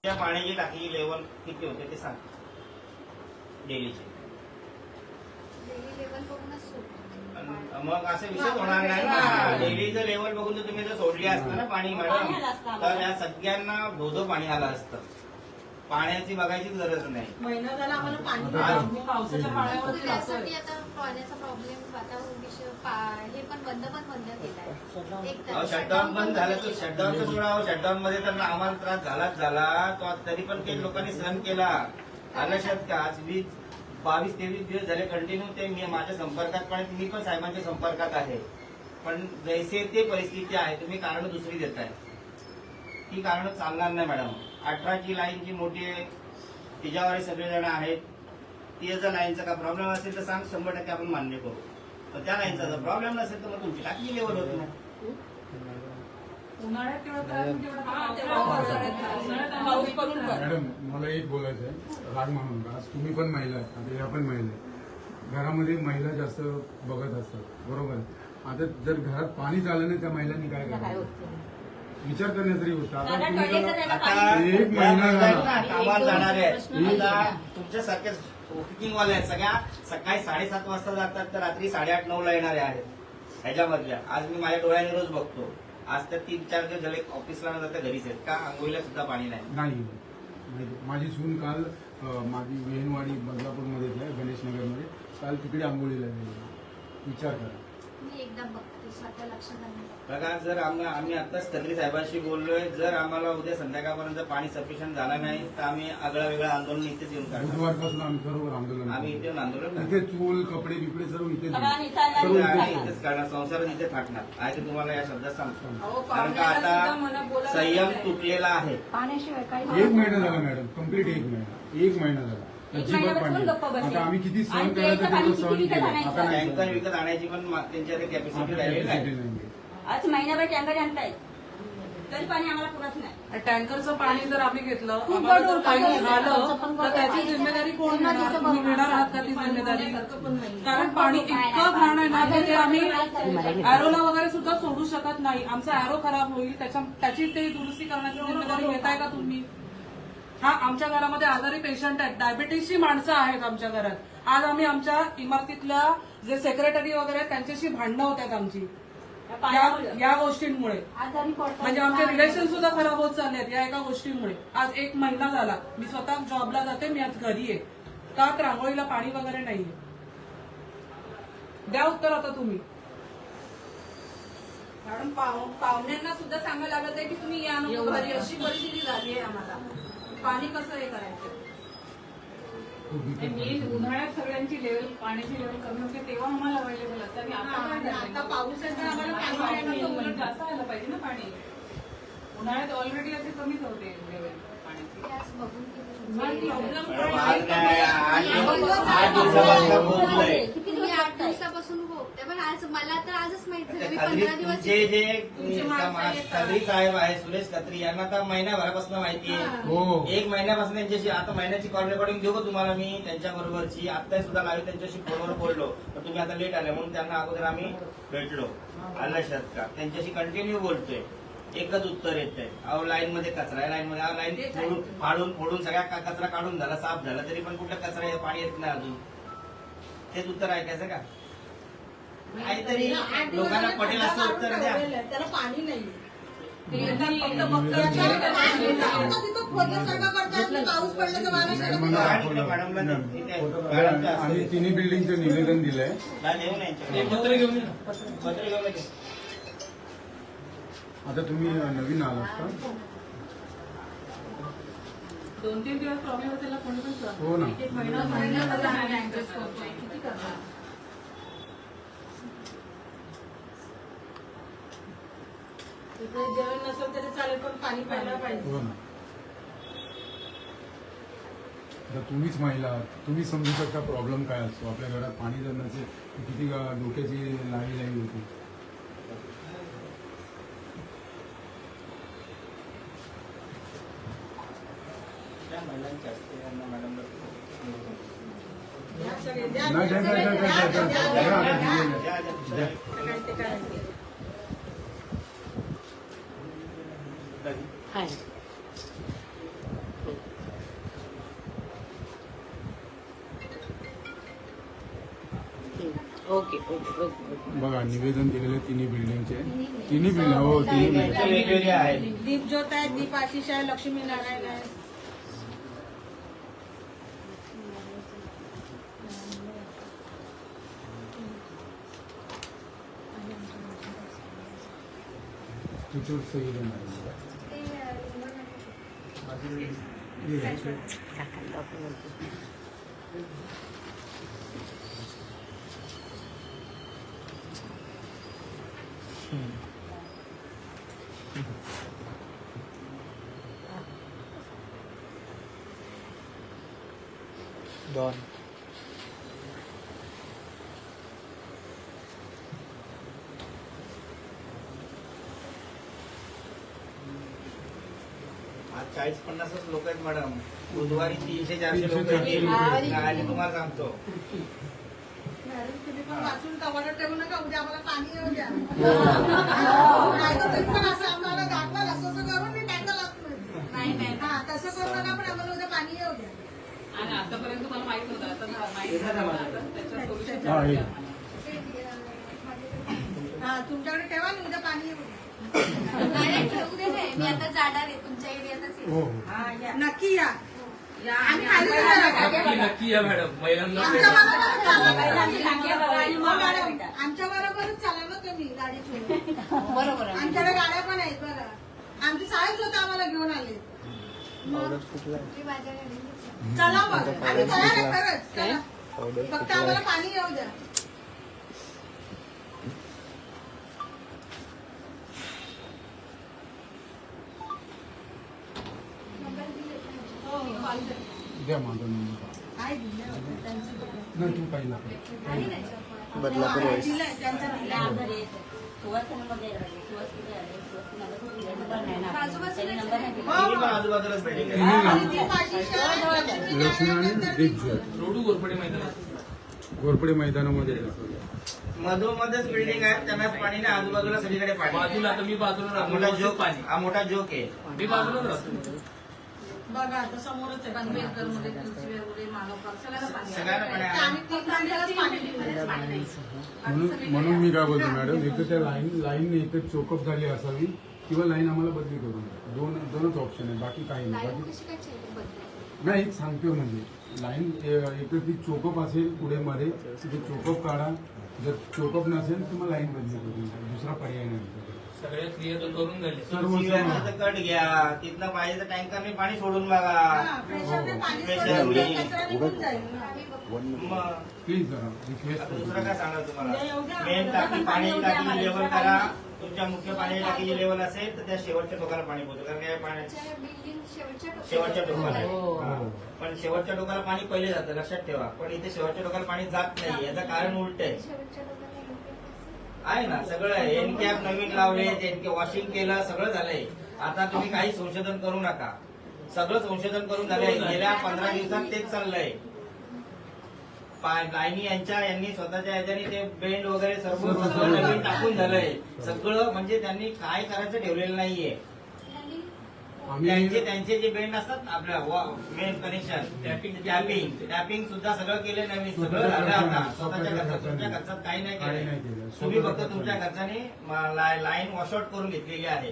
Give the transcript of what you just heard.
त्या पाण्याची टाकी लेवल किती होते ते सांग. डेलीचे लेवल बघूनच सोडतो. मग असे विषय होणार नाही ना. डेलीचं लेवल बघून जर तुम्ही जर सोडली असतं ना पाणी मॅडम, तर या सगळ्यांना धोधो पाणी आलं असतं. पाण्याची बघायचीच गरज नाही. महिना झाला आम्हाला पाणी पावसाच्या पाण्यावरती त्यासाठी आता पाण्याचा प्रॉब्लेम आता हे पण बंद केलाय. शटडाऊन बंद झालं तर शटडाऊनचं सोडा. शटडाऊन मध्ये तर आम्हाला त्रास झालाच झाला, तो तरी पण काही लोकांनी सहन केला. आलं लक्षात का? आज 22-23 दिवस झाले कंटिन्यू ते मी माझ्या संपर्कात, पण मी पण साहेबांच्या संपर्कात आहे. पण जैसे ते परिस्थिती आहे, तुम्ही कारण दुसरी देताय. ती कारण चालणार नाही मॅडम. 18ची लाईन जी मोठी आहे तिच्यावर सगळेजण आहेत. ती जर लाईनचा का प्रॉब्लेम असेल तर सांग, 100% आपण मान्य करू. पण त्या लाईनचा जर प्रॉब्लेम नसेल तर मग तुमची टाकी लेवल होत नाही. मॅडम मला एक बोलायचं आहे, राग म्हणून का, तुम्ही पण महिला आहे, आता या पण महिला आहे. घरामध्ये महिला जास्त बघत असतात, बरोबर आहे. आता जर घरात पाणी चाललं नाही त्या महिलांनी काय करायचं विचार करण्यात तरी होता. आता एक महिना कामाला जाणारे आहेत, तुमच्यासारखे कुकिंग वाले आहेत. सगळ्या सकाळी 7:30 वाजता जातात तर रात्री 8:30-9ला येणारे आहेत. ह्याच्यामधल्या आज मी माझ्या डोळ्याने रोज बघतो. आज तर 3-4 दिवस झाले ऑफिसला न जाता घरीच आहेत. का? आंघोळीला सुद्धा पाणी नाही. माझी सून काल माझी वेणवाडी बदलापूरमध्ये आहे, गणेशनगरमध्ये, काल तिकडे आंघोळीला गेली. विचार करा. मी एकदा बघते स्वतः लक्षात आणून. बघा, जर आम्ही आताच तंत्री साहेबांशी बोललोय, जर आम्हाला उद्या संध्याकाळपर्यंत पाणी सफिशियंट झालं नाही तर आम्ही आगळं वेगळं आंदोलन इथेच येऊन करणार. बुधवारपासून आम्ही सर्व आंदोलन, आम्ही इथे येऊन आंदोलन इथे चूल कपडे बिपडे सर्व इथेच आम्ही इथेच करणार. संसार इथे थाटणार आहे ते तुम्हाला या शब्दात सांगतो. कारण का आता संयम तुटलेला आहे. पाण्याशिवाय काय 1 महिना झाला मॅडम, कम्प्लीट 1 महिना झाला. अजिबात पाणी. आता आम्ही किती सहन करायचं तेवढं सहन केलं. आता नाही टँकर विकत आणायची पण त्यांच्याकडे कॅपॅसिटी राहिलेली नाही. आज महिनाभर टँकर आणतायत तरी पाणी आम्हाला पुरत नाही. टँकरचं पाणी जर आम्ही घेतलं, आम्हाला जर काही झालं तर त्याची जिम्मेदारी कोण घेणार? तुम्ही घेणार आहात का ती जिम्मेदारी? कारण पाणी इतकं घाण आहे ना की ते आम्ही अॅरोला वगैरे सुद्धा सोडू शकत नाही. आमचा अॅरो खराब होईल, त्याची ते दुरुस्ती करण्याची जिम्मेदारी घेताय का तुम्ही? हा, आमच्या घरामध्ये आजारी पेशंट आहेत, डायबिटीसची माणसं आहेत आमच्या घरात. आज आम्ही आमच्या इमारतीतल्या जे सेक्रेटरी वगैरे आहेत त्यांच्याशी भांडणं होत आहेत आमची या गोष्टींमुळे. म्हणजे आमचे रिलेशन सुद्धा खराब होत चालले आहेत या एका गोष्टींमुळे. आज 1 महिना झाला, मी स्वतः जॉबला जाते, मी आज घरी आहे. का? रांगोळीला पाणी वगैरे नाहीये. द्या उत्तर आता तुम्ही. कारण पाहुण्यांना सुद्धा सांगायला लागत आहे की तुम्ही या नको घरी, अशी परिस्थिती झाली आहे आम्हाला. पाणी कसं हे करायचं? मी उन्हाळ्यात सगळ्यांची लेवल, पाण्याची लेवल कमी होते तेव्हा आम्हाला अवेलेबल असतं. आता पाऊस आहे तर आम्हाला पाणी जास्त आलं पाहिजे ना पाणी. उन्हाळ्यात ऑलरेडी असे कमीच होते लेवल पाण्याची. त्याच बघून केलं. आज नाही, 8 दिवसापासून बोललोय. मी 8 दिवसापासून बघते, पण आज मला तर आजच माहित झालं. मी खत्री 15 दिवस जे खत्री साहेब आहे, सुरेश खत्री, यांना तर महिन्याभरापासून माहिती आहे. हो. 1 महिन्यापासून त्यांच्याशी, आता महिन्याची कॉल रेकॉर्डिंग देऊ का तुम्हाला मी त्यांच्या बरोबरची? आता सुद्धा लाईव्ह त्यांच्याशी फोनवर बोललो, तर तुम्ही आता लेट आले म्हणून त्यांना अगोदर आम्ही भेटलो. आलं लक्षात का? त्यांच्याशी कंटिन्यू बोलतोय, एकच उत्तर येतंय, अहो लाईन मध्ये कचरा आहे, लाईन मध्ये लाईन फोडून सगळ्या कचरा काढून झाला, साफ झाला, तरी पण कुठला कचरा पाणी येत नाही अजून. तेच उत्तर ऐकायचं का? काहीतरी लोकांना पटेल असं उत्तर द्या. त्याला पाणी नाही. पाऊस पडला तर आम्ही तिन्ही बिल्डिंगचं निवेदन दिलंय. पत्र घेऊन आता तुम्ही नवीन आलात का? 2-3 दिवस प्रॉब्लेम असेल कोणी पण. हो ना. एक महिना ऍडजस्ट करतोय. किती करणार? जेवण नसेल तरी चालेल पण पाणी प्यायला पाहिजे. हो ना. आता तुम्हीच महिला आहात, तुम्ही समजू शकता प्रॉब्लेम काय असतो. आपल्या घरात पाणी जर नसेल तर किती डोक्याची लाही होती. महिलांची असते मॅडम. Okay okay okay. बघा निवेदन दिलेले तिन्ही बिल्डिंगचे तिन्ही बिल्डिंग हो तिन्ही बिल्डिंग त्यांचे वेगवेगळे आहेत. दीप ज्योत आहे, दीप आशिष आहे, लक्ष्मी नारायण आहे. त्याच्यावर सही देणार आहे. काकांना आपण बोलतो. आज 40-50 लोक आहेत मॅडम. बुधवारी 300-400 लोक येतील आणि तुम्हाला सांगतो तुम्ही पण वाचून कवाडं ठेवू नका, उद्या आम्हाला पाणी येऊ द्या. नाही तर तुम्ही पण असं आम्हाला दाखवाल, असं करून मी टँकर लागतो. नाही हा तसं करू नका, पण आम्हाला उद्या पाणी येऊ द्या. आणि आतापर्यंत मला माहित नव्हतं, आता माहित झालं मला. आता त्याच्यावर solution हा, हे. हा तुमच्याकडे ठेवा ना, उद्या पाणी येऊ द्या. नाही ठेवू दे नाही. मी आता जाणार आहे तुमच्या एरियातच आहे. हो हो. नक्की या. आणि खाली उभं राहा. नक्की या मॅडम. महिलांना आमच्या बरोबरच चाला. मॅडम, आमच्या बरोबरच चाला ना तुम्ही गाडी ठेवून. बरोबर आहे. आमच्याकडे गाड्या पण आहेत बघा. आमचे साहेब स्वतः आम्हाला घेऊन आले. मी माझ्या गाडीने चला मग आम्ही तयार आहे खरंच. चला. फक्त आम्हाला पाणी येऊ द्या. द्या माझा नंबर. काय दिलं होतं त्यांचं? नाही तू पहिला दिलंय, त्यांचा दिलाय. तिन्ही पण आजूबाजूलाच बिल्डिंग आहे. आणि ती आशिष आहे, लक्ष्मी लक्ष्मी आणि नारायण आहे. दीप ज्योत रोडू घोरपडे मैदानात. घोरपडे मैदानामध्ये मधोमधच बिल्डिंग आहे, त्यांनाच पाणी नाही, आजूबाजूला सगळीकडे पाणी आहे. बाजूला आता मी बाजूला हा राहतो. मोठा व्यवस्थित जोक पाणी. हा मोठा जोक आहे. मी बाजूलाच राहतो. बघा आता समोरच आहे. आंबेडकर मध्ये तुलसी वेगळे मानवपाल सगळ्याला पाणी आहे. सगळ्यांना पाणी आहे. आम्ही 3 तारखेलाच पाणी दिलं. म्हणून मी काय बोलतो मॅडम, एक तर त्या लाईन एक तर चोकअप झाली असावी किंवा लाईन आम्हाला बदली करून द्या. दोनच ऑप्शन आहे, बाकी काही नाही. लाईन बाकी कशी काय change बदलली? नाही एक सांगतो म्हणजे लाईन एक तर ती चोकअप असेल पुढे मध्ये तिथे चोकअप काढा. जर चोकअप नसेल तर मग लाईन बदली करून द्या. दुसरा पर्याय नाही आमच्याकडे. सगळ्या क्रिया तर करून झाले. सर्व सीव्याचं कट घ्या, तिथनं पाहिजे टँकरने पाणी सोडून बघा. हा, प्रेशरने पाणी सोडून प्रेशर द्या, कचरा निघून जाईल. आम्ही बघू. मग प्लीज जरा रिक्वेस्ट आता दुसरं काय सांगा उद्या तुम्हाला, येऊ द्या. मेन टाकी पाणी टाकीची लेवल करा. तुमच्या मुख्य पाण्याची टाकीची लेवल असेल तर त्या शेवटच्या टोकाला पाणी पोहोचू, कारण काय पाण्याच्या आमच्या building शेवटच्या टोकाला आहे. हो. हा. पण शेवटच्या टोकाला पाणी पहिले जातं, लक्षात ठेवा. पण इथे शेवटच्या टोकाला पाणी जात नाही, याचं कारण उलट आहे. शेवटच्या लोकांना आहे ना सगळं आहे. एनकॅप नवीन लावले, एनके वॉशिंग केलं, सगळं झालंय. आता तुम्ही काही संशोधन करू नका, सगळं संशोधन करून झालंय. गेल्या 15 दिवसात तेच चाललंय. लाईनी यांनी स्वतःच्या ह्याच्याने ते बेंड वगैरे सर्व सगळं नवीन टाकून झालंय. सगळं म्हणजे त्यांनी काय करायचं ठेवलेलं नाहीये. त्यांचे जे बेंड असतात आपल्या मेन कनेक्शन टॅपिंग सुद्धा सगळं केलं नवीन, सगळं झालं आता स्वतःच्या घरचं. तुमच्या घरच्यात काही नाही केलं. तुम्ही फक्त तुमच्या घरच्याने लाईन वॉशआउट करून घेतलेली आहे.